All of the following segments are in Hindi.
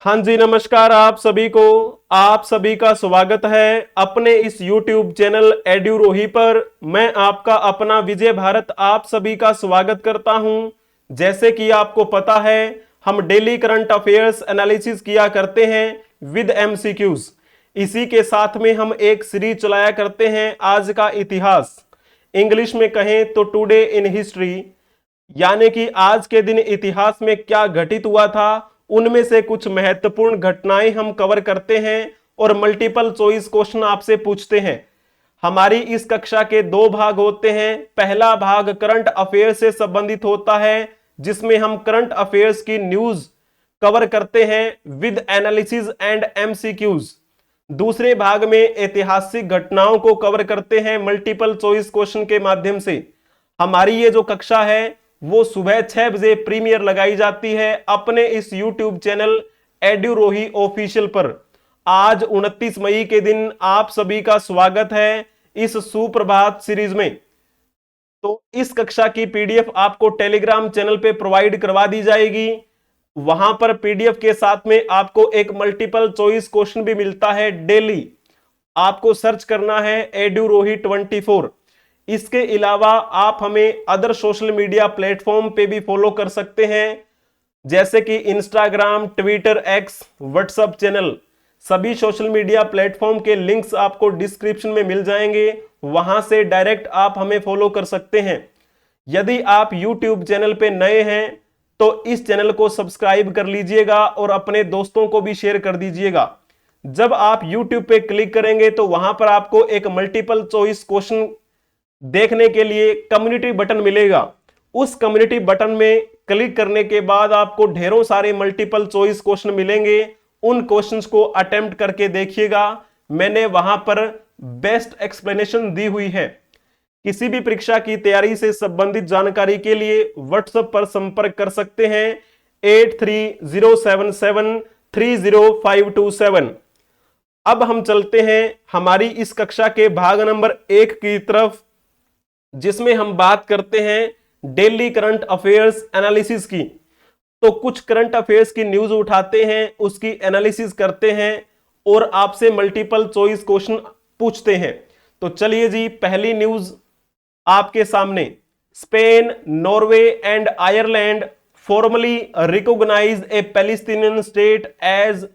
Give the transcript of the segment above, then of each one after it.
हाँ जी, नमस्कार आप सभी का स्वागत है अपने इस YouTube चैनल एड्यूरोही पर। मैं आपका अपना विजय भारत आप सभी का स्वागत करता हूं। जैसे कि आपको पता है, हम डेली करंट अफेयर्स एनालिसिस किया करते हैं विद MCQs। इसी के साथ में हम एक सीरीज चलाया करते हैं आज का इतिहास, इंग्लिश में कहें तो टुडे इन हिस्ट्री, यानी कि आज के दिन इतिहास में क्या घटित हुआ था, उनमें से कुछ महत्वपूर्ण घटनाएं हम कवर करते हैं और मल्टीपल चॉइस क्वेश्चन आपसे पूछते हैं। हमारी इस कक्षा के दो भाग होते हैं। पहला भाग करंट अफेयर से संबंधित होता है, जिसमें हम करंट अफेयर्स की न्यूज कवर करते हैं विद एनालिसिस एंड MCQs। दूसरे भाग में ऐतिहासिक घटनाओं को कवर करते हैं मल्टीपल चॉइस क्वेश्चन के माध्यम से। हमारी ये जो कक्षा है वो सुबह 6 बजे प्रीमियर लगाई जाती है अपने इस YouTube चैनल एड्यूरोही ऑफिशियल पर। आज 29 मई के दिन आप सभी का स्वागत है इस सुप्रभात सीरीज में। तो इस कक्षा की PDF आपको टेलीग्राम चैनल पे प्रोवाइड करवा दी जाएगी। वहां पर PDF के साथ में आपको एक मल्टीपल चॉइस क्वेश्चन भी मिलता है डेली। आपको सर्च करना है एड्यूरोही 24। इसके अलावा आप हमें अदर सोशल मीडिया प्लेटफॉर्म पे भी फॉलो कर सकते हैं, जैसे कि Instagram, Twitter, x, WhatsApp channel. सभी सोशल मीडिया प्लेटफॉर्म के लिंक्स आपको डिस्क्रिप्शन में मिल जाएंगे, वहां से डायरेक्ट आप हमें फॉलो कर सकते हैं। यदि आप यूट्यूब चैनल पे नए हैं तो इस चैनल को सब्सक्राइब कर लीजिएगा और अपने दोस्तों को भी शेयर कर दीजिएगा। जब आप यूट्यूब पे क्लिक करेंगे तो वहां पर आपको एक मल्टीपल चॉइस क्वेश्चन देखने के लिए कम्युनिटी बटन मिलेगा। उस कम्युनिटी बटन में क्लिक करने के बाद आपको ढेरों सारे मल्टीपल चॉइस क्वेश्चन मिलेंगे। उन क्वेश्चंस को अटेम्प्ट करके देखिएगा। मैंने वहां पर बेस्ट एक्सप्लेनेशन दी हुई है। किसी भी परीक्षा की तैयारी से संबंधित जानकारी के लिए व्हाट्सएप पर संपर्क कर सकते हैं 8307730527। अब हम चलते हैं हमारी इस कक्षा के भाग नंबर 1 की तरफ, जिसमें हम बात करते हैं डेली करंट अफेयर्स एनालिसिस की। तो कुछ करंट अफेयर्स की न्यूज उठाते हैं, उसकी एनालिसिस करते हैं और आपसे मल्टीपल चॉइस क्वेश्चन पूछते हैं। तो चलिए जी, पहली न्यूज आपके सामने। Spain, Norway and Ireland formally recognise a Palestinian state as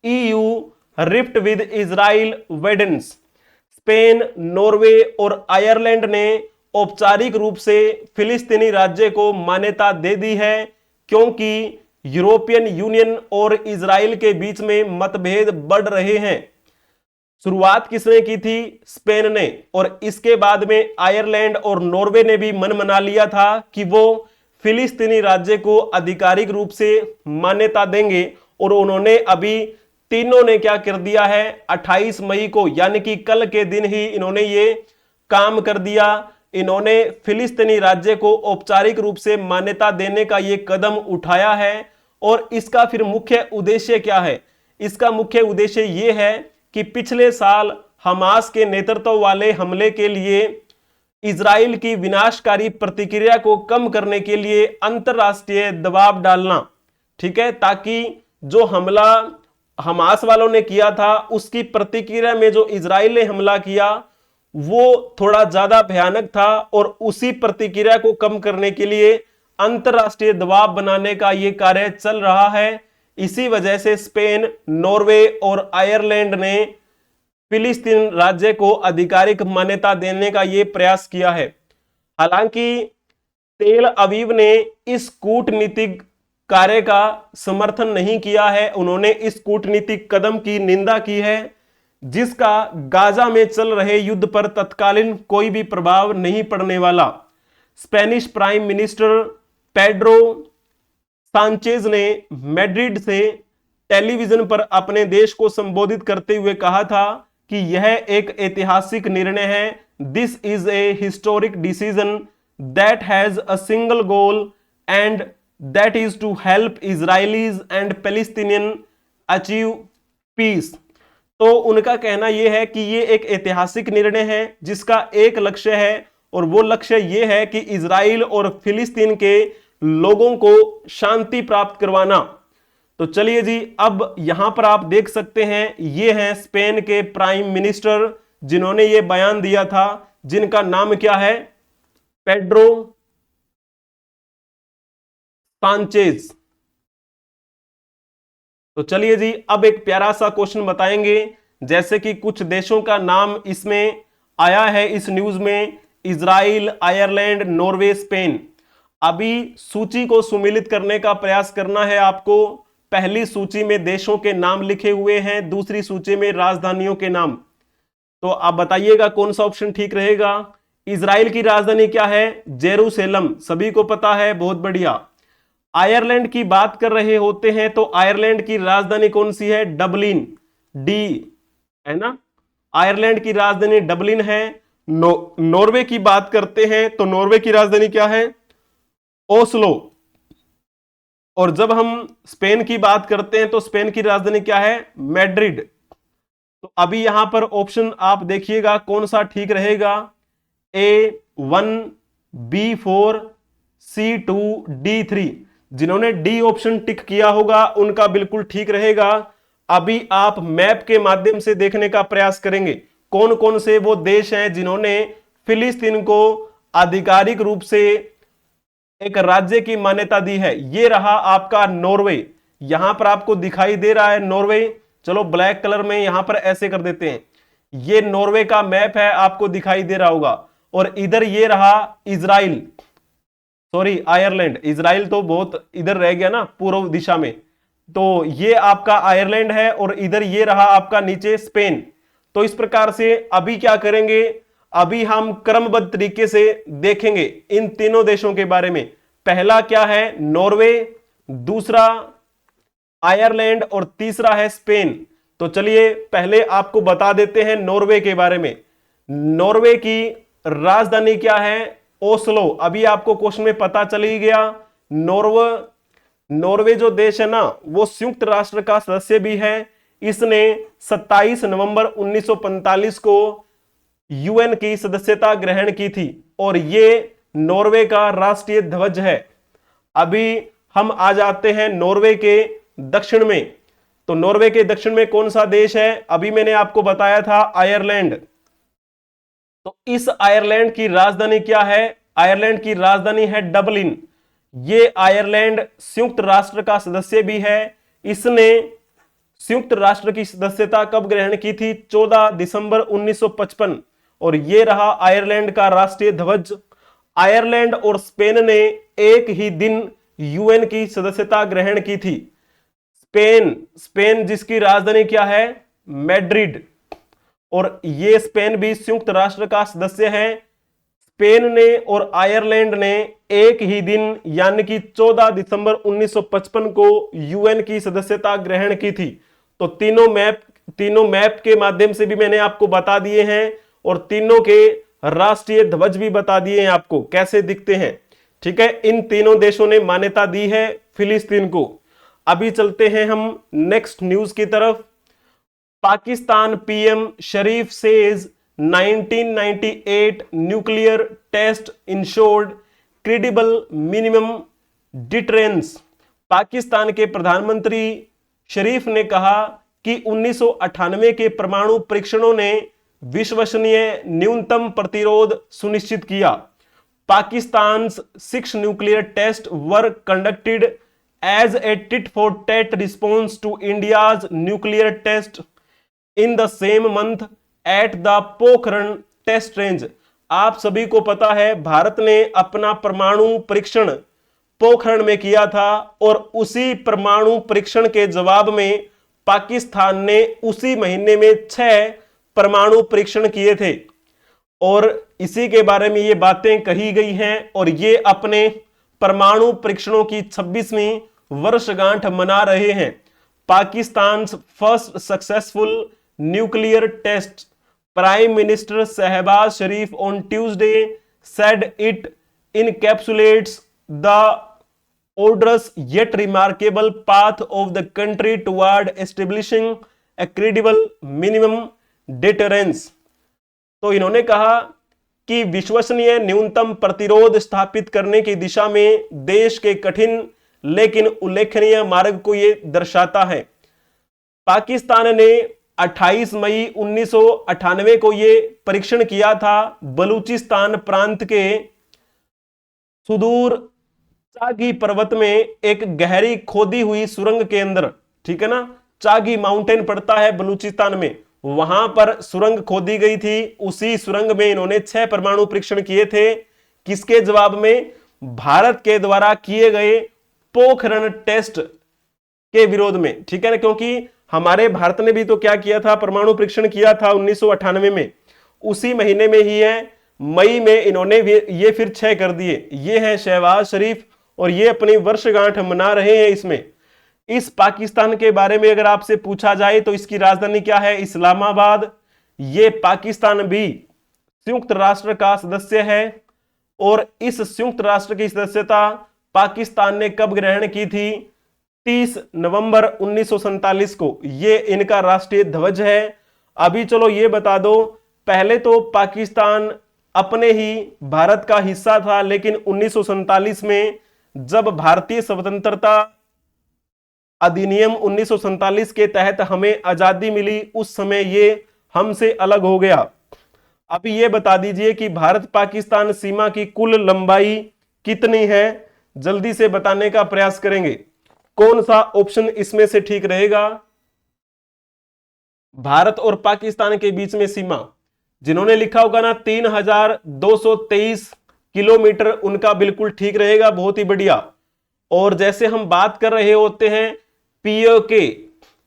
EU rift with Israel widens. Spain, Norway और आयरलैंड ने औपचारिक रूप से फिलिस्तीनी राज्य को मान्यता दे दी है, क्योंकि यूरोपियन यूनियन और इजराइल के बीच में मतभेद बढ़ रहे हैं। शुरुआत किसने की थी? स्पेन ने। और इसके बाद में आयरलैंड और नॉर्वे ने भी मन मना लिया था कि वो फिलिस्तीनी राज्य को आधिकारिक रूप से मान्यता देंगे। और उन्होंने अभी तीनों ने क्या कर दिया है, 28 मई को यानी कि कल के दिन ही इन्होंने ये काम कर दिया। इन्होंने फिलिस्तीनी राज्य को औपचारिक रूप से मान्यता देने का ये कदम उठाया है। और इसका फिर मुख्य उद्देश्य क्या है? इसका मुख्य उद्देश्य ये है कि पिछले साल हमास के नेतृत्व वाले हमले के लिए इजराइल की विनाशकारी प्रतिक्रिया को कम करने के लिए अंतरराष्ट्रीय दबाव डालना, ठीक है, ताकि जो हमला हमास वालों ने किया था उसकी प्रतिक्रिया में जो इजराइल ने हमला किया वो थोड़ा ज्यादा भयानक था, और उसी प्रतिक्रिया को कम करने के लिए अंतरराष्ट्रीय दबाव बनाने का यह कार्य चल रहा है। इसी वजह से स्पेन, नॉर्वे और आयरलैंड ने फिलिस्तीन राज्य को आधिकारिक मान्यता देने का यह प्रयास किया है। हालांकि तेल अवीव ने इस कूटनीतिक कार्य का समर्थन नहीं किया है। उन्होंने इस कूटनीतिक कदम की निंदा की है, जिसका गाजा में चल रहे युद्ध पर तत्कालीन कोई भी प्रभाव नहीं पड़ने वाला। Spanish prime minister Pedro Sanchez ने मैड्रिड से टेलीविजन पर अपने देश को संबोधित करते हुए कहा था कि यह एक ऐतिहासिक निर्णय है। This is a historic decision that has a single goal and that is to help Israelis and Palestinian achieve peace. तो उनका कहना यह है कि यह एक ऐतिहासिक निर्णय है जिसका एक लक्ष्य है, और वो लक्ष्य यह है कि इजराइल और फिलिस्तीन के लोगों को शांति प्राप्त करवाना। तो चलिए जी, अब यहां पर आप देख सकते हैं ये हैं स्पेन के प्राइम मिनिस्टर जिन्होंने ये बयान दिया था, जिनका नाम क्या है, पेड्रो सांचेज। तो चलिए जी, अब एक प्यारा सा क्वेश्चन बताएंगे, जैसे कि कुछ देशों का नाम इसमें आया है इस न्यूज में, इजराइल, आयरलैंड, नॉर्वे, स्पेन। अभी सूची को सुमिलित करने का प्रयास करना है आपको। पहली सूची में देशों के नाम लिखे हुए हैं, दूसरी सूची में राजधानियों के नाम। तो आप बताइएगा कौन सा ऑप्शन ठीक रहेगा। इजराइल की राजधानी क्या है, जेरूशलेम, सभी को पता है, बहुत बढ़िया। आयरलैंड की बात कर रहे होते हैं तो आयरलैंड की राजधानी कौन सी है, डबलिन, डी, है ना, आयरलैंड की राजधानी डबलिन है। नॉर्वे की बात करते हैं तो नॉर्वे की राजधानी क्या है, ओस्लो। और जब हम स्पेन की बात करते हैं तो स्पेन की राजधानी क्या है, मैड्रिड। तो अभी यहां पर ऑप्शन आप देखिएगा कौन सा ठीक रहेगा, A1, B4, C2, D3। जिन्होंने डी ऑप्शन टिक किया होगा उनका बिल्कुल ठीक रहेगा। अभी आप मैप के माध्यम से देखने का प्रयास करेंगे कौन कौन से वो देश हैं जिन्होंने फिलिस्तीन को आधिकारिक रूप से एक राज्य की मान्यता दी है। ये रहा आपका नॉर्वे, यहां पर आपको दिखाई दे रहा है नॉर्वे। चलो ब्लैक कलर में यहां पर ऐसे कर देते हैं, ये नॉर्वे का मैप है, आपको दिखाई दे रहा होगा। और इधर ये रहा इजराइल, सॉरी आयरलैंड, इजराइल तो बहुत इधर रह गया ना पूर्व दिशा में। तो ये आपका आयरलैंड है और इधर ये रहा आपका नीचे स्पेन। तो इस प्रकार से अभी क्या करेंगे, अभी हम क्रमबद्ध तरीके से देखेंगे इन तीनों देशों के बारे में। पहला क्या है, नॉर्वे, दूसरा आयरलैंड और तीसरा है स्पेन। तो चलिए पहले आपको बता देते हैं नॉर्वे के बारे में। नॉर्वे की राजधानी क्या है, ओस्लो। अभी आपको क्वेश्चन में पता चल ही गया। नॉर्वे जो देश है ना वो संयुक्त राष्ट्र का सदस्य भी है। इसने 27 नवंबर 1945 को यूएन की सदस्यता ग्रहण की थी और ये नॉर्वे का राष्ट्रीय ध्वज है। अभी हम आ जाते हैं नॉर्वे के दक्षिण में। तो नॉर्वे के दक्षिण में कौन सा देश है, अभी मैंने आपको बताया था आयरलैंड। तो इस आयरलैंड की राजधानी क्या है, आयरलैंड की राजधानी है डबलिन। ये आयरलैंड संयुक्त राष्ट्र का सदस्य भी है। इसने संयुक्त राष्ट्र की सदस्यता कब ग्रहण की थी, 14 दिसंबर 1955। और ये रहा आयरलैंड का राष्ट्रीय ध्वज। आयरलैंड और स्पेन ने एक ही दिन यूएन की सदस्यता ग्रहण की थी। स्पेन जिसकी राजधानी क्या है, मैड्रिड। और ये स्पेन भी संयुक्त राष्ट्र का सदस्य है। स्पेन ने और आयरलैंड ने एक ही दिन यानी कि 14 दिसंबर 1955 को यूएन की सदस्यता ग्रहण की थी। तो तीनों मैप के माध्यम से भी मैंने आपको बता दिए हैं और तीनों के राष्ट्रीय ध्वज भी बता दिए हैं आपको कैसे दिखते हैं। ठीक है, इन तीनों देशों ने मान्यता दी है फिलिस्तीन को। अभी चलते हैं हम नेक्स्ट न्यूज की तरफ। Pakistan PM Sharif says 1998 nuclear test ensured credible minimum deterrence. Pakistan के प्रधानमंत्री शरीफ ने कहा कि 1998 के परमाणु परीक्षणों ने विश्वसनीय न्यूनतम प्रतिरोध सुनिश्चित किया। Pakistan's 6 nuclear tests were conducted as a tit-for-tat response to India's nuclear test in the same month at the Pokhran test range. आप सभी को पता है भारत ने अपना परमाणु परीक्षण पोखरण में किया था और उसी परमाणु परीक्षण के जवाब में पाकिस्तान ने उसी महीने में 6 परमाणु परीक्षण किए थे और इसी के बारे में ये बातें कही गई हैं। और ये अपने परमाणु परीक्षणों की 26वीं वर्षगांठ मना रहे हैं। Pakistan first successful nuclear test, prime minister Shahbaz Sharif on Tuesday said it encapsulates the odorous yet remarkable path of the country toward establishing a credible minimum deterrence। तो इन्होंने कहा कि विश्वसनीय न्यूनतम प्रतिरोध स्थापित करने की दिशा में देश के कठिन लेकिन उल्लेखनीय मार्ग को यह दर्शाता है। पाकिस्तान ने 28 मई 1998 को यह परीक्षण किया था बलूचिस्तान प्रांत के सुदूर चागी पर्वत में एक गहरी खोदी हुई सुरंग के अंदर, ठीक है ना, चागी माउंटेन पड़ता है बलूचिस्तान में, वहां पर सुरंग खोदी गई थी। उसी सुरंग में इन्होंने 6 परमाणु परीक्षण किए थे। किसके जवाब में? भारत के द्वारा किए गए पोखरण टेस्ट के विरोध में, ठीक है ना, क्योंकि हमारे भारत ने भी तो क्या किया था, परमाणु परीक्षण किया था 1998 में, उसी महीने में ही है, मई में इन्होंने ये फिर 6 कर दिए। ये है शहबाज शरीफ और ये अपनी वर्षगांठ मना रहे हैं इसमें। इस पाकिस्तान के बारे में अगर आपसे पूछा जाए तो इसकी राजधानी क्या है? इस्लामाबाद। ये पाकिस्तान भी संयुक्त राष्ट्र का सदस्य है और इस संयुक्त राष्ट्र की सदस्यता पाकिस्तान ने कब ग्रहण की थी? 30 नवंबर 1947 को। ये इनका राष्ट्रीय ध्वज है। अभी चलो ये बता दो, पहले तो पाकिस्तान अपने ही भारत का हिस्सा था, लेकिन 1947 में जब भारतीय स्वतंत्रता अधिनियम 1947 के तहत हमें आजादी मिली, उस समय ये हमसे अलग हो गया। अभी ये बता दीजिए कि भारत पाकिस्तान सीमा की कुल लंबाई कितनी है? जल्दी से बताने का प्रयास करेंगे। कौन सा ऑप्शन इसमें से ठीक रहेगा? भारत और पाकिस्तान के बीच में सीमा, जिन्होंने लिखा होगा ना 3223 किलोमीटर, उनका बिल्कुल ठीक रहेगा, बहुत ही बढ़िया। और जैसे हम बात कर रहे होते हैं पीओके,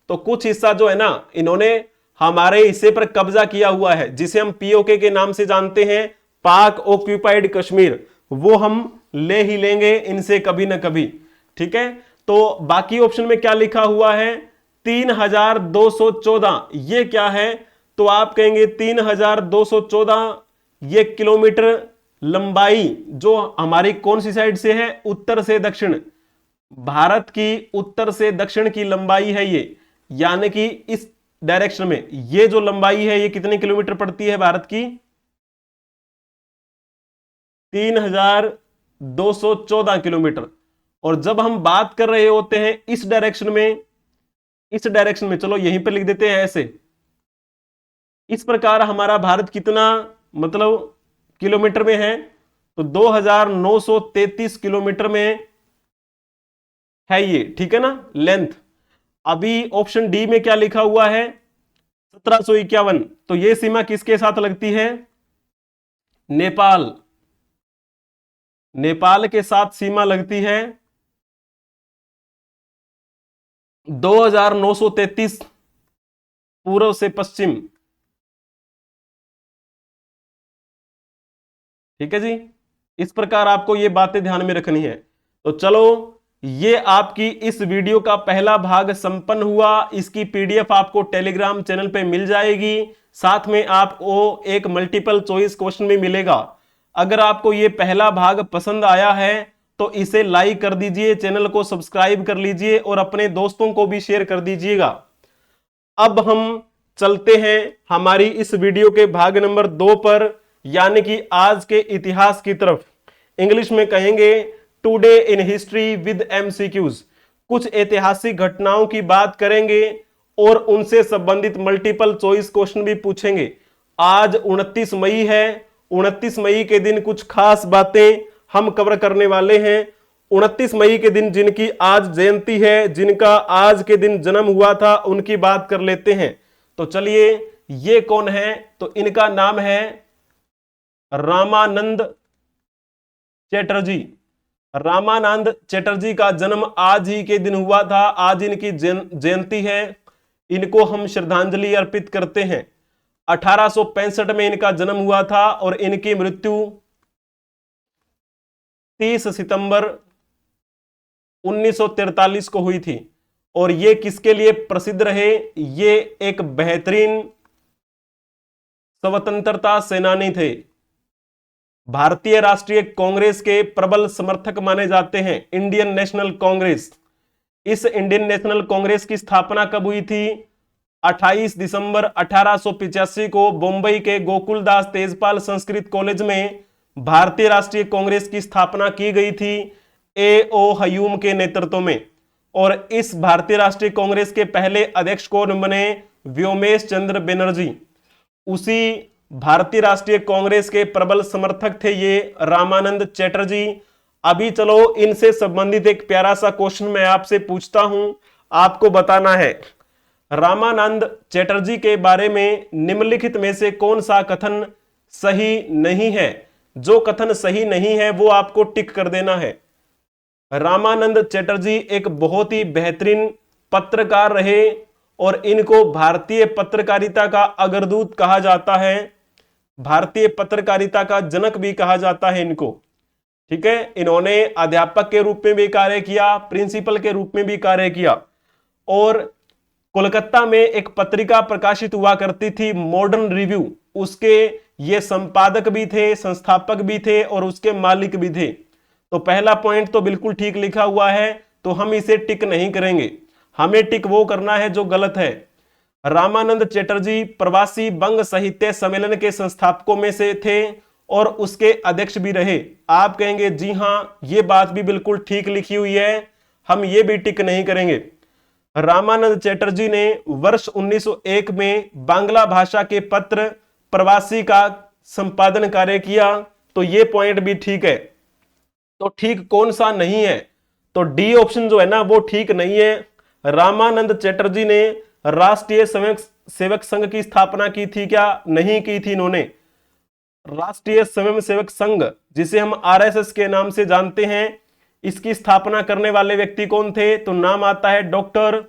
तो कुछ हिस्सा जो है ना इन्होंने हमारे हिस्से पर कब्जा किया हुआ है, जिसे हम पीओके के नाम से जानते हैं, पाक ऑक्यूपाइड कश्मीर, वो हम ले ही लेंगे इनसे कभी ना कभी, ठीक है। तो बाकी ऑप्शन में क्या लिखा हुआ है? 3214। ये क्या है? तो आप कहेंगे 3214 ये किलोमीटर लंबाई जो हमारी कौन सी साइड से है? उत्तर से दक्षिण। भारत की उत्तर से दक्षिण की लंबाई है ये, यानी कि इस डायरेक्शन में ये जो लंबाई है ये कितने किलोमीटर पड़ती है भारत की? 3214 किलोमीटर। और जब हम बात कर रहे होते हैं इस डायरेक्शन में, चलो यहीं पर लिख देते हैं ऐसे, इस प्रकार हमारा भारत कितना मतलब किलोमीटर में है? तो 2933 किलोमीटर में है ये, ठीक है ना, लेंथ। अभी ऑप्शन डी में क्या लिखा हुआ है? 1751। तो ये सीमा किसके साथ लगती है? नेपाल के साथ सीमा लगती है। 2933 पूर्व से पश्चिम, ठीक है जी। इस प्रकार आपको ये बातें ध्यान में रखनी है। तो चलो, ये आपकी इस वीडियो का पहला भाग संपन्न हुआ। इसकी पीडीएफ आपको टेलीग्राम चैनल पे मिल जाएगी, साथ में आपको एक मल्टीपल चॉइस क्वेश्चन भी मिलेगा। अगर आपको ये पहला भाग पसंद आया है तो इसे लाइक कर दीजिए, चैनल को सब्सक्राइब कर लीजिए और अपने दोस्तों को भी शेयर कर दीजिएगा। अब हम चलते हैं हमारी इस वीडियो के भाग नंबर 2 पर, यानी कि आज के इतिहास की तरफ। इंग्लिश में कहेंगे today in history with MCQs. कुछ ऐतिहासिक घटनाओं की बात करेंगे और उनसे संबंधित मल्टीपल चॉइस क्वेश्चन भी पूछेंगे। आज 29 मई है। 29 मई के दिन कुछ खास बातें हम कवर करने वाले हैं। 29 मई के दिन जिनकी आज जयंती है, जिनका आज के दिन जन्म हुआ था, उनकी बात कर लेते हैं। तो चलिए, ये कौन है? तो इनका नाम है रामानंद चैटर्जी। रामानंद चैटर्जी का जन्म आज ही के दिन हुआ था। आज इनकी जयंती है। इनको हम श्रद्धांजलि अर्पित करते हैं। 1865 में इनका जन्म हुआ था और इनकी मृत्यु 30 सितंबर 1943 को हुई थी। और ये किसके लिए प्रसिद्ध रहे? ये एक बेहतरीन स्वतंत्रता सेनानी थे। भारतीय राष्ट्रीय कांग्रेस के प्रबल समर्थक माने जाते हैं। Indian national Congress. इस इंडियन नेशनल कांग्रेस की स्थापना कब हुई थी? 28 दिसंबर 1885 को बंबई के गोकुलदास तेजपाल संस्कृत कॉलेज में भारतीय राष्ट्रीय कांग्रेस की स्थापना की गई थी। A.O. हयूम के नेतृत्व में। और इस भारतीय राष्ट्रीय कांग्रेस के पहले अध्यक्ष कौन बने? व्योमेश चंद्र बनर्जी। उसी भारतीय राष्ट्रीय कांग्रेस के प्रबल समर्थक थे ये रामानंद चैटर्जी। अभी चलो इनसे संबंधित एक प्यारा सा क्वेश्चन मैं आपसे पूछता हूं, आपको बताना है। रामानंद चैटर्जी के बारे में निम्नलिखित में से कौन सा कथन सही नहीं है? जो कथन सही नहीं है वो आपको टिक कर देना है। रामानंद चैटर्जी एक बहुत ही बेहतरीन पत्रकार रहे और इनको भारतीय पत्रकारिता का अग्रदूत कहा जाता है, भारतीय पत्रकारिता का जनक भी कहा जाता है इनको। ठीक है, इन्होंने अध्यापक के रूप में भी कार्य किया, प्रिंसिपल के रूप में भी कार्य किया। और कोलकाता में एक पत्रिका प्रकाशित हुआ करती थी मॉडर्न रिव्यू, उसके ये संपादक भी थे, संस्थापक भी थे और उसके मालिक भी थे। तो पहला पॉइंट तो बिल्कुल ठीक लिखा हुआ है, तो हम इसे टिक नहीं करेंगे, हमें टिक वो करना है जो गलत है। रामानंद चैटर्जी प्रवासी बंग साहित्य सम्मेलन के संस्थापकों में से थे और उसके अध्यक्ष भी रहे। आप कहेंगे जी हां, ये बात भी बिल्कुल ठीक लिखी हुई है, हम ये भी टिक नहीं करेंगे। रामानंद चैटर्जी ने वर्ष 1901 में बांग्ला भाषा के पत्र प्रवासी का संपादन कार्य किया, तो ये पॉइंट भी ठीक है। तो ठीक कौन सा नहीं है? तो डी ऑप्शन जो है ना वो ठीक नहीं है। रामानंद चैटर्जी ने राष्ट्रीय सेवक संघ की स्थापना की थी क्या? नहीं की थी इन्होंने। राष्ट्रीय स्वयं सेवक संघ, जिसे हम आरएसएस के नाम से जानते हैं, इसकी स्थापना करने वाले व्यक्ति कौन थे? तो नाम आता है डॉक्टर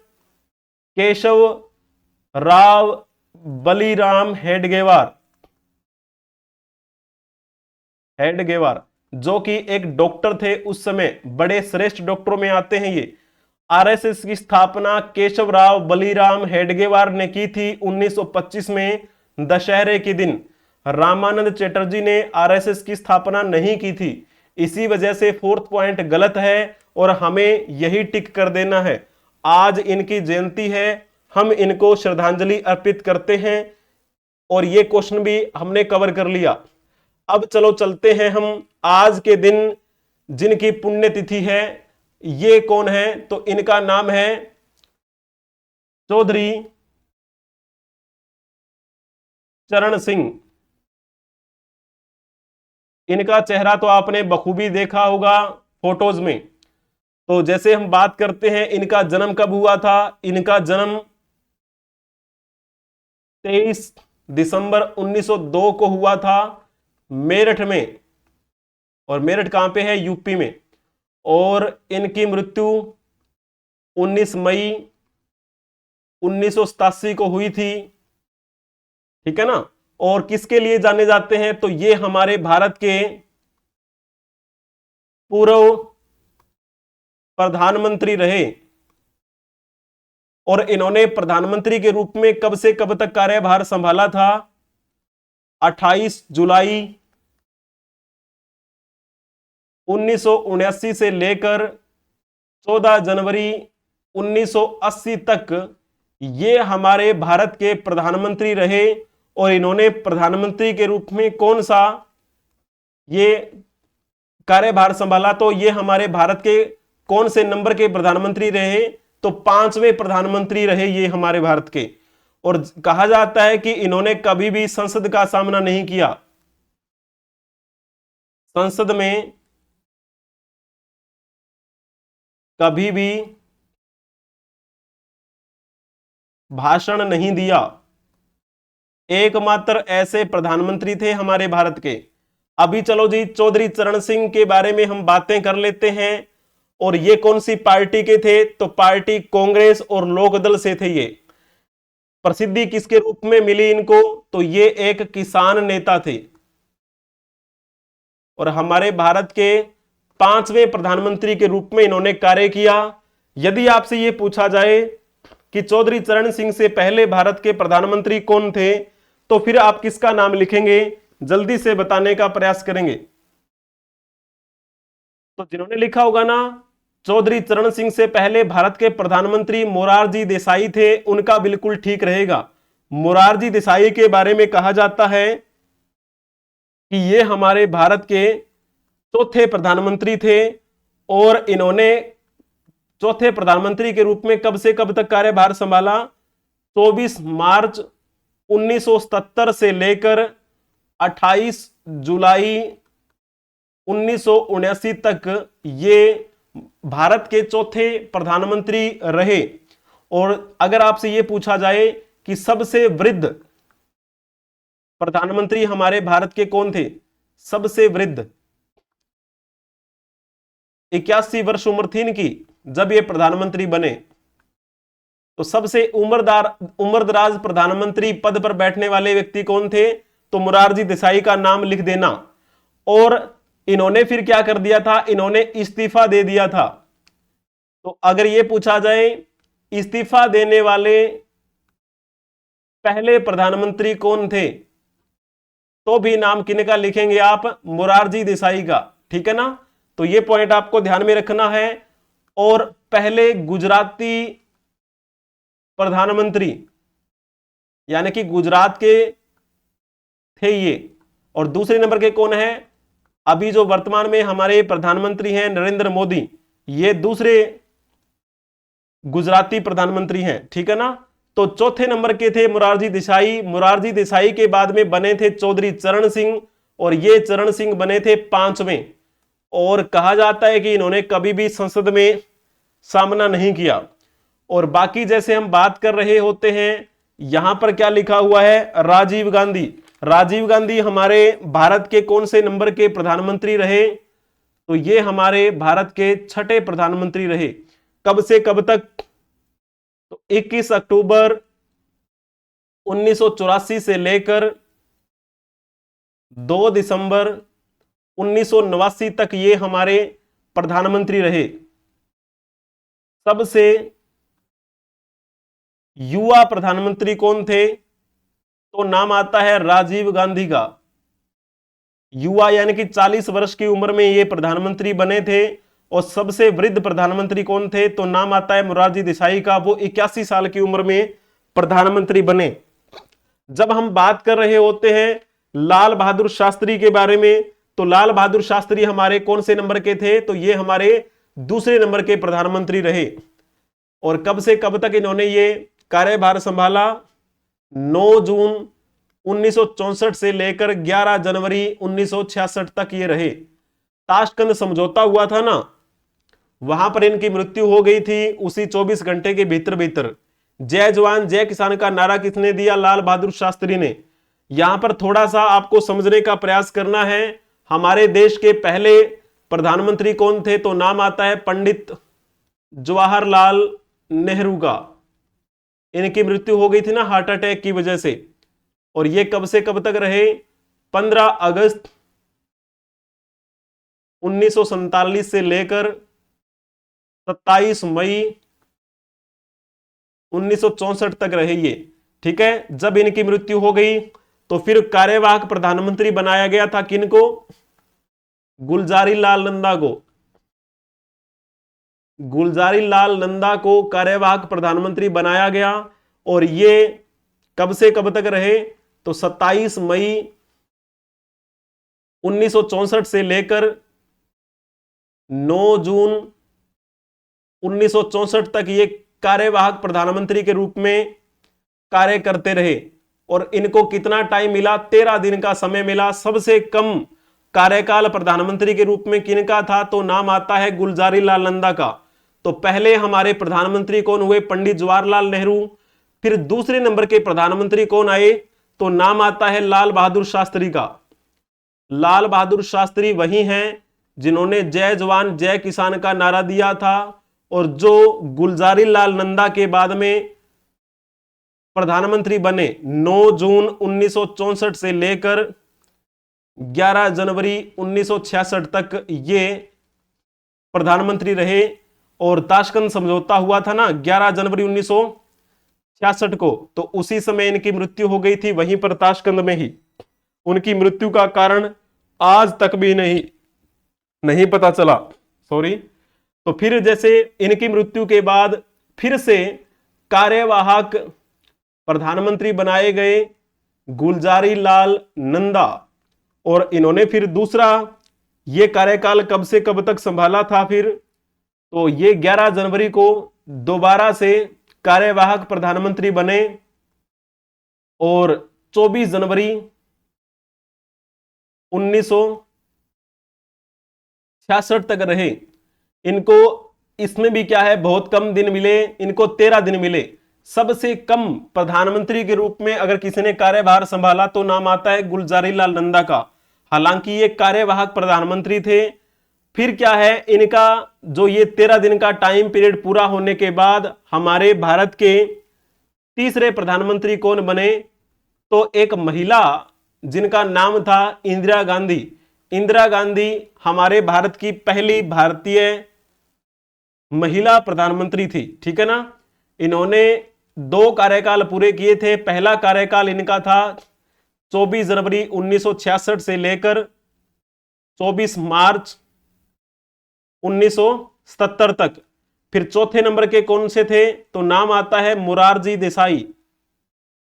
केशव राव बलीराम हेडगेवार, जो कि एक डॉक्टर थे उस समय, बड़े श्रेष्ठ डॉक्टरों में आते हैं ये। आरएसएस की स्थापना केशव राव बलीराम हेडगेवार ने की थी 1925 में दशहरे के दिन। रामानंद चैटर्जी ने आरएसएस की स्थापना नहीं की थी, इसी वजह से फोर्थ पॉइंट गलत है और हमें यही टिक कर देना है। आज इनकी जयंती है, हम इनको श्रद्धांजलि अर्पित करते हैं और ये क्वेश्चन भी हमने कवर कर लिया। अब चलो चलते हैं हम आज के दिन जिनकी पुण्यतिथि है, ये कौन है? तो इनका नाम है चौधरी चरण सिंह। इनका चेहरा तो आपने बखूबी देखा होगा फोटोज में। तो जैसे हम बात करते हैं इनका जन्म कब हुआ था? इनका जन्म 23 दिसंबर 1902 को हुआ था मेरठ में। और मेरठ कहां पे है? यूपी में। और इनकी मृत्यु 19 मई 1987 को हुई थी। ठीक है ना। और किसके लिए जाने जाते हैं? तो ये हमारे भारत के पूर्व प्रधानमंत्री रहे और इन्होंने प्रधानमंत्री के रूप में कब से कब तक कार्यभार संभाला था? 28 जुलाई 1979 से लेकर 14 जनवरी 1980 तक ये हमारे भारत के प्रधानमंत्री रहे। और इन्होंने प्रधानमंत्री के रूप में कौन सा ये कार्यभार संभाला? तो ये हमारे भारत के कौन से नंबर के प्रधानमंत्री रहे? तो 5वें प्रधानमंत्री रहे ये हमारे भारत के। और कहा जाता है कि इन्होंने कभी भी संसद का सामना नहीं किया, संसद में कभी भी भाषण नहीं दिया। एकमात्र ऐसे प्रधानमंत्री थे हमारे भारत के। अभी चलो जी चौधरी चरण सिंह के बारे में हम बातें कर लेते हैं। और ये कौन सी पार्टी के थे? तो पार्टी कांग्रेस और लोकदल से थे ये। प्रसिद्धि किसके रूप में मिली इनको? तो ये एक किसान नेता थे और हमारे भारत के 5वें प्रधानमंत्री के रूप में इन्होंने कार्य किया। यदि आपसे ये पूछा जाए कि चौधरी चरण सिंह से पहले भारत के प्रधानमंत्री कौन थे, तो फिर आप किसका नाम लिखेंगे? जल्दी से बताने का प्रयास करेंगे। तो जिन्होंने लिखा होगा ना चौधरी चरण सिंह से पहले भारत के प्रधानमंत्री मोरारजी देसाई थे, उनका बिल्कुल ठीक रहेगा। मोरारजी देसाई के बारे में कहा जाता है कि ये हमारे भारत के चौथे प्रधानमंत्री थे और इन्होंने चौथे प्रधानमंत्री के रूप में कब से कब तक कार्यभार संभाला? 24 मार्च 1977 से लेकर 28 जुलाई 1979 तक ये भारत के चौथे प्रधानमंत्री रहे। और अगर आपसे यह पूछा जाए कि सबसे वृद्ध प्रधानमंत्री हमारे भारत के कौन थे? सबसे वृद्ध 81 वर्ष उम्र थी इनकी जब ये प्रधानमंत्री बने। तो सबसे उम्रदराज प्रधानमंत्री पद पर बैठने वाले व्यक्ति कौन थे? तो मोरारजी देसाई का नाम लिख देना। और इन्होंने फिर क्या कर दिया था? इन्होंने इस्तीफा दे दिया था। तो अगर यह पूछा जाए इस्तीफा देने वाले पहले प्रधानमंत्री कौन थे, तो भी नाम किनका लिखेंगे आप? मोरारजी देसाई का। ठीक है ना? तो यह पॉइंट आपको ध्यान में रखना है। और पहले गुजराती प्रधानमंत्री यानी कि गुजरात के थे ये। और दूसरे नंबर के कौन है? अभी जो वर्तमान में हमारे प्रधानमंत्री हैं नरेंद्र मोदी, ये दूसरे गुजराती प्रधानमंत्री हैं। ठीक है ना? तो चौथे नंबर के थे मोरारजी देसाई। मोरारजी देसाई के बाद में बने थे चौधरी चरण सिंह, और ये चरण सिंह बने थे 5वें। और कहा जाता है कि इन्होंने कभी भी संसद में सामना नहीं किया। और बाकी जैसे हम बात कर रहे होते हैं, यहां पर क्या लिखा हुआ है? राजीव गांधी। राजीव गांधी हमारे भारत के कौन से नंबर के प्रधानमंत्री रहे? तो ये हमारे भारत के 6ठे प्रधानमंत्री रहे। कब से कब तक? तो 21 अक्टूबर 1984 से लेकर 2 दिसंबर 1989 तक ये हमारे प्रधानमंत्री रहे। सबसे युवा प्रधानमंत्री कौन थे? तो नाम आता है राजीव गांधी का। युवा यानी कि 40 वर्ष की उम्र में ये प्रधानमंत्री बने थे। और सबसे वृद्ध प्रधानमंत्री कौन थे? तो नाम आता है मोरारजी देसाई का। वो 81 साल की उम्र में प्रधानमंत्री बने। जब हम बात कर रहे होते हैं लाल बहादुर शास्त्री के बारे में, तो लाल बहादुर शास्त्री हमारे कौन से नंबर के थे? तो ये हमारे दूसरे नंबर के प्रधानमंत्री रहे। और कब से कब तक इन्होंने ये कार्यभार संभाला? 9 जून 1964 से लेकर 11 जनवरी 1966 तक ये रहे। ताशकंद समझौता हुआ था ना, वहां पर इनकी मृत्यु हो गई थी उसी 24 घंटे के भीतर भीतर। जय जवान जय किसान का नारा किसने दिया? लाल बहादुर शास्त्री ने। यहां पर थोड़ा सा आपको समझने का प्रयास करना है। हमारे देश के पहले प्रधानमंत्री कौन थे? तो नाम आता है पंडित जवाहरलाल नेहरू का। इनकी मृत्यु हो गई थी ना हार्ट अटैक की वजह से। और ये कब से कब तक रहे? 15 अगस्त 1947 से लेकर 27 मई 1964 तक रहे ये। ठीक है? जब इनकी मृत्यु हो गई तो फिर कार्यवाहक प्रधानमंत्री बनाया गया था किनको? गुलजारी लाल नंदा को। गुलजारी लाल नंदा को कार्यवाहक प्रधानमंत्री बनाया गया। और ये कब से कब तक रहे? तो 27 मई 1964 से लेकर 9 जून 1964 तक ये कार्यवाहक प्रधानमंत्री के रूप में कार्य करते रहे। और इनको कितना टाइम मिला? 13 दिन का समय मिला। सबसे कम कार्यकाल प्रधानमंत्री के रूप में किनका था? तो नाम आता है गुलजारी लाल नंदा का। तो पहले हमारे प्रधानमंत्री कौन हुए? पंडित जवाहरलाल नेहरू। फिर दूसरे नंबर के प्रधानमंत्री कौन आए? तो नाम आता है लाल बहादुर शास्त्री का। लाल बहादुर शास्त्री वही हैं जिन्होंने जय जवान जय किसान का नारा दिया था, और जो गुलजारी लाल नंदा के बाद में प्रधानमंत्री बने 9 जून 1964 से लेकर 11 जनवरी 1966 तक ये प्रधानमंत्री रहे। और ताशकंद समझौता हुआ था ना 11 जनवरी 1966 को, तो उसी समय इनकी मृत्यु हो गई थी वहीं पर ताशकंद में ही। उनकी मृत्यु का कारण आज तक भी नहीं पता चला। सॉरी। तो फिर जैसे इनकी मृत्यु के बाद फिर से कार्यवाहक प्रधानमंत्री बनाए गए गुलजारी लाल नंदा, और इन्होंने फिर दूसरा ये कार्यकाल कब से कब तक संभाला था फिर? तो ये 11 जनवरी को दोबारा से कार्यवाहक प्रधानमंत्री बने और 24 जनवरी 1966 तक रहे। इनको इसमें भी क्या है, बहुत कम दिन मिले, इनको 13 दिन मिले। सबसे कम प्रधानमंत्री के रूप में अगर किसी ने कार्यभार संभाला तो नाम आता है गुलजारीलाल नंदा का। हालांकि ये कार्यवाहक प्रधानमंत्री थे। फिर क्या है, इनका जो ये 13 दिन का टाइम पीरियड पूरा होने के बाद हमारे भारत के तीसरे प्रधानमंत्री कौन बने? तो एक महिला जिनका नाम था इंदिरा गांधी। इंदिरा गांधी हमारे भारत की पहली भारतीय महिला प्रधानमंत्री थी, ठीक है ना। इन्होंने 2 कार्यकाल पूरे किए थे। पहला कार्यकाल इनका था 24 जनवरी 1966 से लेकर 24 मार्च 1977 तक। फिर चौथे नंबर के कौन से थे? तो नाम आता है मोरारजी देसाई।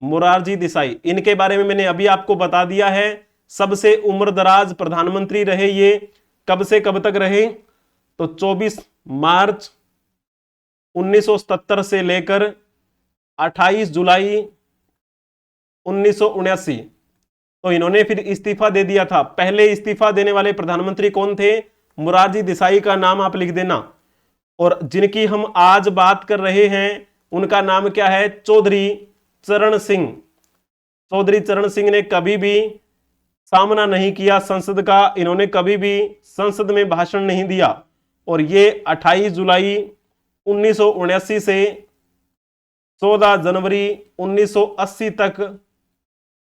मोरारजी देसाई, इनके बारे में मैंने अभी आपको बता दिया है। सबसे उम्रदराज प्रधानमंत्री रहे ये। कब से कब तक रहे? तो 24 मार्च 1977 से लेकर 28 जुलाई 1979। तो इन्होंने फिर इस्तीफा दे दिया था। पहले इस्तीफा देने वाले प्रधानमंत्री कौन थे? मोरारजी देसाई का नाम आप लिख देना। और जिनकी हम आज बात कर रहे हैं उनका नाम क्या है? चौधरी चरण सिंह। चौधरी चरण सिंह ने कभी भी सामना नहीं किया संसद का, इन्होंने कभी भी संसद में भाषण नहीं दिया। और ये 28 जुलाई 1979 से 14 जनवरी 1980 तक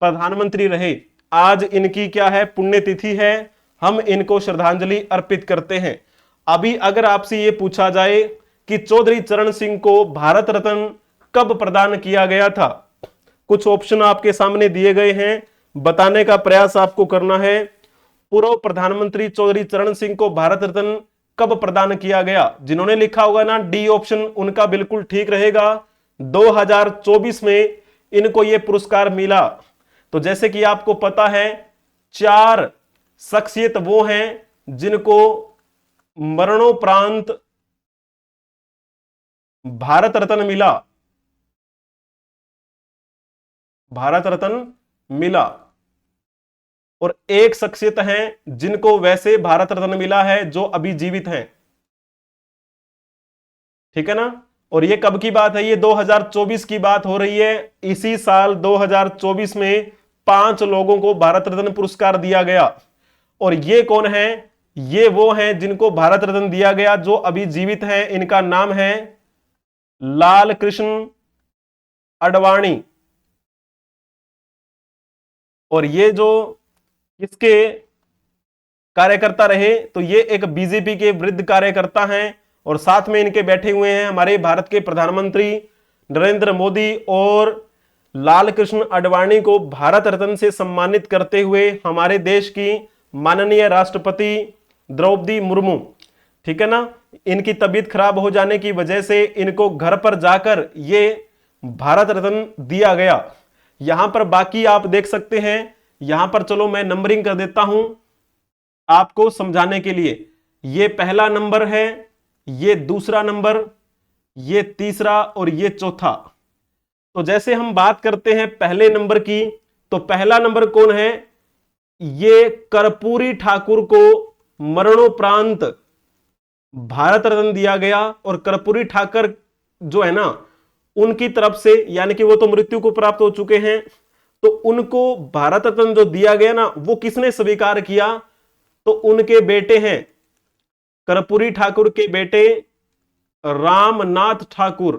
प्रधानमंत्री रहे। आज इनकी क्या है? पुण्यतिथि है। हम इनको श्रद्धांजलि अर्पित करते हैं। अभी अगर आपसे ये पूछा जाए कि चौधरी चरण सिंह को भारत रत्न कब प्रदान किया गया था, कुछ ऑप्शन आपके सामने दिए गए हैं, बताने का प्रयास आपको करना है। पूर्व प्रधानमंत्री चौधरी चरण सिंह को भारत रत्न कब प्रदान किया गया? जिन्होंने लिखा होगा ना डी ऑप्शन, उनका बिल्कुल ठीक रहेगा। 2024 में इनको यह पुरस्कार मिला। तो जैसे कि आपको पता है 4 शख्सियत वो हैं जिनको मरणोपरांत भारत रत्न मिला। भारत रत्न मिला। और एक शख्सियत है जिनको वैसे भारत रत्न मिला है जो अभी जीवित हैं, ठीक है ना। और ये कब की बात है? ये 2024 की बात हो रही है। इसी साल 2024 में 5 लोगों को भारत रत्न पुरस्कार दिया गया। और ये कौन है? ये वो हैं जिनको भारत रत्न दिया गया जो अभी जीवित हैं। इनका नाम है लाल कृष्ण आडवाणी। और ये जो इसके कार्यकर्ता रहे, तो ये एक बीजेपी के वृद्ध कार्यकर्ता हैं। और साथ में इनके बैठे हुए हैं हमारे भारत के प्रधानमंत्री नरेंद्र मोदी। और लाल कृष्ण आडवाणी को भारत रत्न से सम्मानित करते हुए हमारे देश की माननीय राष्ट्रपति द्रौपदी मुर्मू, ठीक है ना। इनकी तबीयत खराब हो जाने की वजह से इनको घर पर जाकर ये भारत रत्न दिया गया। यहां पर बाकी आप देख सकते हैं। यहां पर चलो मैं नंबरिंग कर देता हूं आपको समझाने के लिए। ये पहला नंबर है, ये दूसरा नंबर, ये तीसरा और ये चौथा। तो जैसे हम बात करते हैं पहले नंबर की, तो पहला नंबर कौन है? ये कर्पूरी ठाकुर को मरणोपरांत भारत रत्न दिया गया। और कर्पूरी ठाकुर जो है ना, उनकी तरफ से, यानी कि वो तो मृत्यु को प्राप्त हो चुके हैं, तो उनको भारत रत्न जो दिया गया ना, वो किसने स्वीकार किया? तो उनके बेटे हैं, कर्पूरी ठाकुर के बेटे रामनाथ ठाकुर।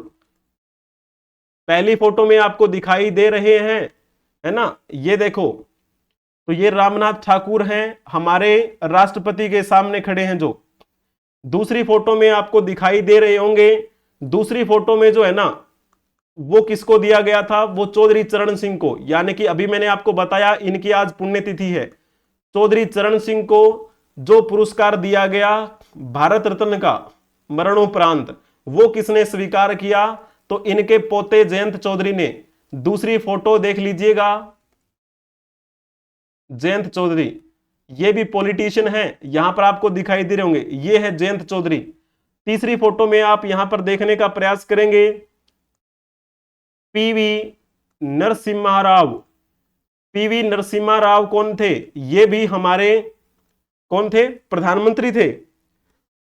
पहली फोटो में आपको दिखाई दे रहे हैं, है ना, ये देखो। तो ये रामनाथ ठाकुर हैं, हमारे राष्ट्रपति के सामने खड़े हैं जो। दूसरी फोटो में आपको दिखाई दे रहे होंगे, दूसरी फोटो में जो है ना, वो किसको दिया गया था? वो चौधरी चरण सिंह को। यानी कि अभी मैंने आपको बताया इनकी आज पुण्यतिथि है। चौधरी चरण सिंह को जो पुरस्कार दिया गया भारत रत्न का मरणोपरांत, वो किसने स्वीकार किया? तो इनके पोते जयंत चौधरी ने। दूसरी फोटो देख लीजिएगा, जयंत चौधरी। ये भी पॉलिटिशियन है, यहां पर आपको दिखाई दे रहे होंगे, ये है जयंत चौधरी। तीसरी फोटो में आप यहां पर देखने का प्रयास करेंगे, पीवी नरसिम्हा राव। पीवी नरसिम्हा राव कौन थे? ये भी हमारे कौन थे? प्रधानमंत्री थे।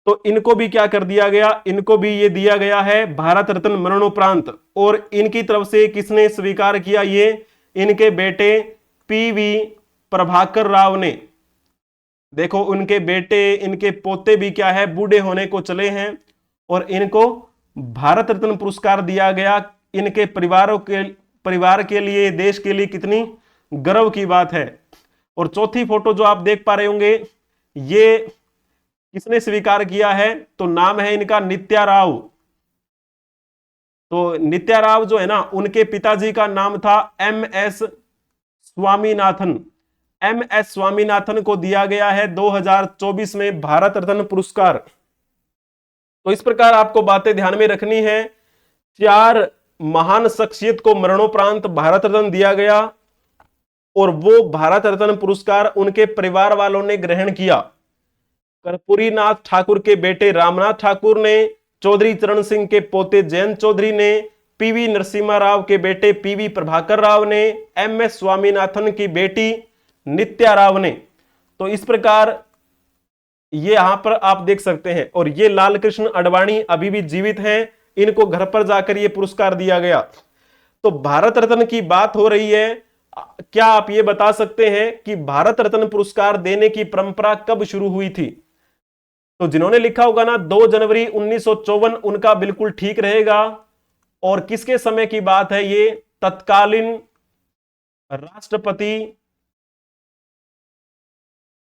तो इनको भी क्या कर दिया गया? इनको भी ये दिया गया है भारत रत्न मरणोपरांत। और इनकी तरफ से किसने स्वीकार किया? ये इनके बेटे पीवी प्रभाकर राव ने। देखो उनके बेटे, इनके पोते भी क्या है, बूढ़े होने को चले हैं, और इनको भारत रत्न पुरस्कार दिया गया। इनके परिवार के लिए, देश के लिए कितनी गर्व की बात है। और चौथी फोटो जो आप देख पा रहे होंगे, ये किसने स्वीकार किया है? तो नाम है इनका नित्या राव। तो नित्या राव जो है ना, उनके पिताजी का नाम था MS स्वामीनाथन। MS स्वामीनाथन को दिया गया है 2024 में भारत रत्न पुरस्कार। तो इस प्रकार आपको बातें ध्यान में रखनी है। 4 महान शख्सियत को मरणोपरांत भारत रत्न दिया गया, और वो भारत रत्न पुरस्कार उनके परिवार वालों ने ग्रहण किया। कर्पूरी नाथ ठाकुर के बेटे रामनाथ ठाकुर ने, चौधरी चरण सिंह के पोते जयंत चौधरी ने, पीवी नरसिम्हा राव के बेटे पीवी प्रभाकर राव ने, MS स्वामीनाथन की बेटी नित्या राव ने। तो इस प्रकार ये यहां पर आप देख सकते हैं। और ये लाल कृष्ण आडवाणी अभी भी जीवित हैं, इनको घर पर जाकर ये पुरस्कार दिया गया। तो भारत रत्न की बात हो रही है, क्या आप ये बता सकते हैं कि भारत रत्न पुरस्कार देने की परंपरा कब शुरू हुई थी? तो जिन्होंने लिखा होगा ना 2 जनवरी 1954, उनका बिल्कुल ठीक रहेगा। और किसके समय की बात है? ये तत्कालीन राष्ट्रपति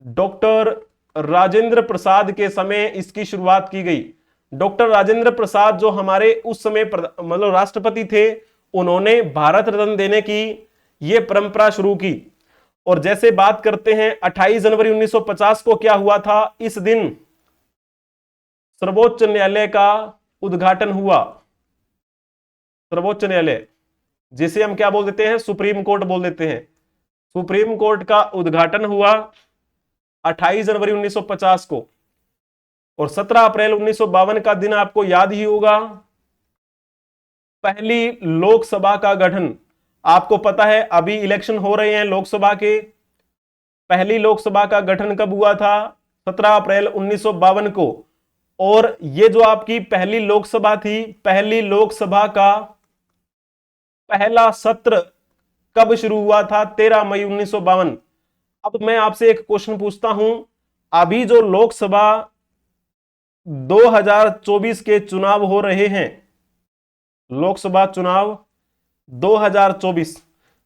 डॉक्टर राजेंद्र प्रसाद के समय इसकी शुरुआत की गई। डॉक्टर राजेंद्र प्रसाद जो हमारे उस समय मतलब राष्ट्रपति थे, उन्होंने भारत रत्न देने की यह परंपरा शुरू की। और जैसे बात करते हैं 28 जनवरी 1950 को क्या हुआ था? इस दिन सर्वोच्च न्यायालय का उद्घाटन हुआ। सर्वोच्च न्यायालय, जिसे हम क्या बोल देते हैं? सुप्रीम कोर्ट बोल देते हैं। सुप्रीम कोर्ट का उद्घाटन हुआ 28 जनवरी 1950 को। और 17 अप्रैल 1952 का दिन आपको याद ही होगा, पहली लोकसभा का गठन। आपको पता है अभी इलेक्शन हो रहे हैं लोकसभा के। पहली लोकसभा का गठन कब हुआ था? 17 अप्रैल 1952 को। और ये जो आपकी पहली लोकसभा थी, पहली लोकसभा का पहला सत्र कब शुरू हुआ था? 13 मई 1952। अब मैं आपसे एक क्वेश्चन पूछता हूं, अभी जो लोकसभा 2024 के चुनाव हो रहे हैं, लोकसभा चुनाव 2024,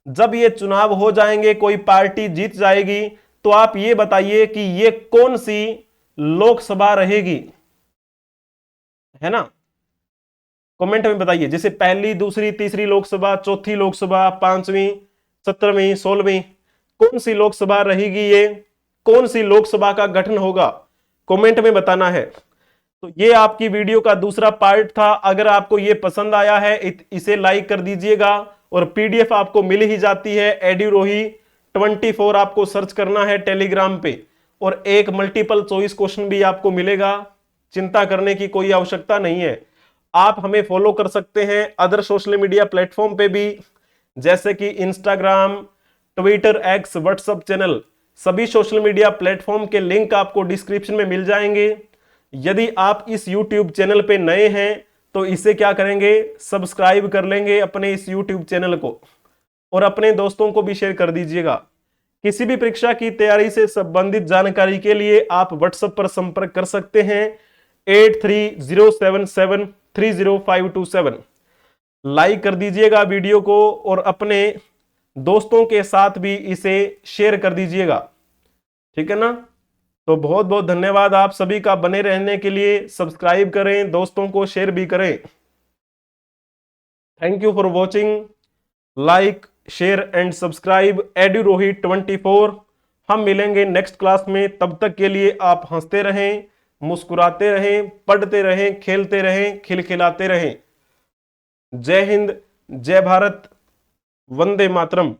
जब ये चुनाव हो जाएंगे, कोई पार्टी जीत जाएगी, तो आप ये बताइए कि ये कौन सी लोकसभा रहेगी? है ना, कमेंट में बताइए। जैसे पहली, दूसरी, तीसरी लोकसभा, चौथी लोकसभा, 5वीं, 17वीं, 16वीं, कौन सी लोकसभा रहेगी? ये कौन सी लोकसभा का गठन होगा? कमेंट में बताना है। तो ये आपकी वीडियो का दूसरा पार्ट था। अगर आपको ये पसंद आया है इसे लाइक कर दीजिएगा। और PDF आपको मिल ही जाती है, एड्यूरोही 24 आपको सर्च करना है टेलीग्राम पे। और एक मल्टीपल चॉइस क्वेश्चन भी आपको मिलेगा, चिंता करने की कोई आवश्यकता नहीं है। आप हमें फॉलो कर सकते हैं अदर सोशल मीडिया प्लेटफॉर्म पे भी, जैसे कि Instagram, Twitter, X, WhatsApp channel. सभी सोशल मीडिया प्लेटफॉर्म के लिंक आपको डिस्क्रिप्शन में मिल जाएंगे। यदि आप इस YouTube चैनल पे नए हैं तो इसे क्या करेंगे? सब्सक्राइब कर लेंगे अपने इस YouTube चैनल को, और अपने दोस्तों को भी शेयर कर दीजिएगा। किसी भी परीक्षा की तैयारी से संबंधित जानकारी के लिए आप व्हाट्सएप पर संपर्क कर सकते हैं 8307730527। लाइक कर दीजिएगा वीडियो को, और अपने दोस्तों के साथ भी इसे शेयर कर दीजिएगा। ठीक है ना? तो बहुत बहुत धन्यवाद आप सभी का बने रहने के लिए। सब्सक्राइब करें, दोस्तों को शेयर भी करें। Thank you for watching. Like, share and subscribe एड्यूरोही 24। हम मिलेंगे नेक्स्ट क्लास में। तब तक के लिए आप हंसते रहें, मुस्कुराते रहें, पढ़ते रहें, खेलते रहें, खिलखिलाते रहें। जय हिंद, जय भारत, वंदे मातरम।